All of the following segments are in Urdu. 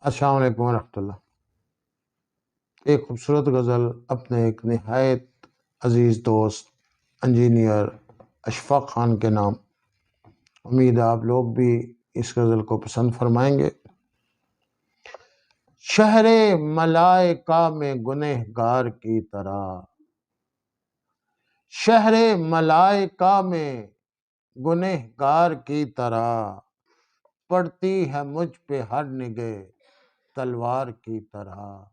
السلام علیکم ورحمۃ اللہ۔ ایک خوبصورت غزل اپنے ایک نہایت عزیز دوست انجینئر اشفاق خان کے نام۔ امید ہے آپ لوگ بھی اس غزل کو پسند فرمائیں گے۔ شہر ملائکہ میں گنہگار کی طرح، شہر ملائکہ میں گنہگار کی طرح، پڑتی ہے مجھ پہ ہر نگہ تلوار کی طرح۔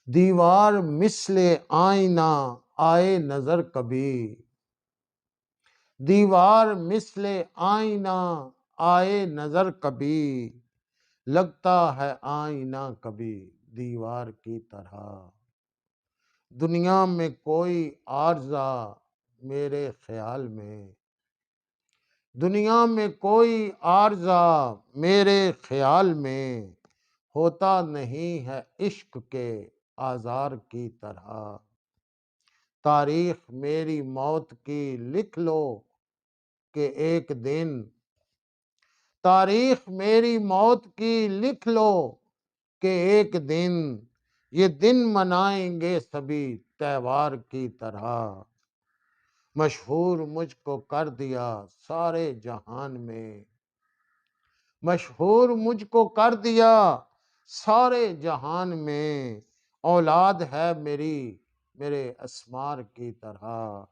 دیوار مثل آئینہ آئے نظر کبھی، دیوار مثل آئینہ آئے نظر کبھی، لگتا ہے آئینہ کبھی دیوار کی طرح۔ دنیا میں کوئی عارضہ میرے خیال میں، دنیا میں کوئی عارضہ میرے خیال میں، ہوتا نہیں ہے عشق کے آزار کی طرح۔ تاریخ میری موت کی لکھ لو کہ ایک دن، تاریخ میری موت کی لکھ لو کہ ایک دن، یہ دن منائیں گے سبھی تہوار کی طرح۔ مشہور مجھ کو کر دیا سارے جہان میں، مشہور مجھ کو کر دیا سارے جہان میں، اولاد ہے میری میرے اسمار کی طرح۔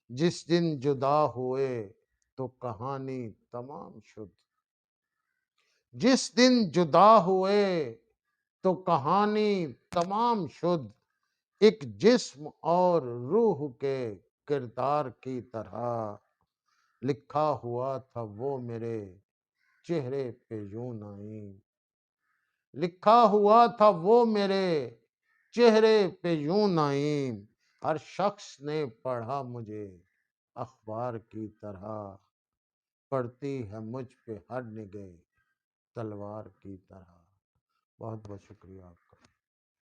جس دن جدا ہوئے تو کہانی تمام شد، جس دن جدا ہوئے تو کہانی تمام شد، ایک جسم اور روح کے کردار کی طرح۔ لکھا ہوا تھا وہ میرے چہرے پہ یوں نعیم، لکھا ہوا تھا وہ میرے چہرے پہ یوں نعیم، ہر شخص نے پڑھا مجھے اخبار کی طرح۔ پڑتی ہے مجھ پہ ہر نگہ تلوار کی طرح۔ بہت بہت شکریہ آپ کا۔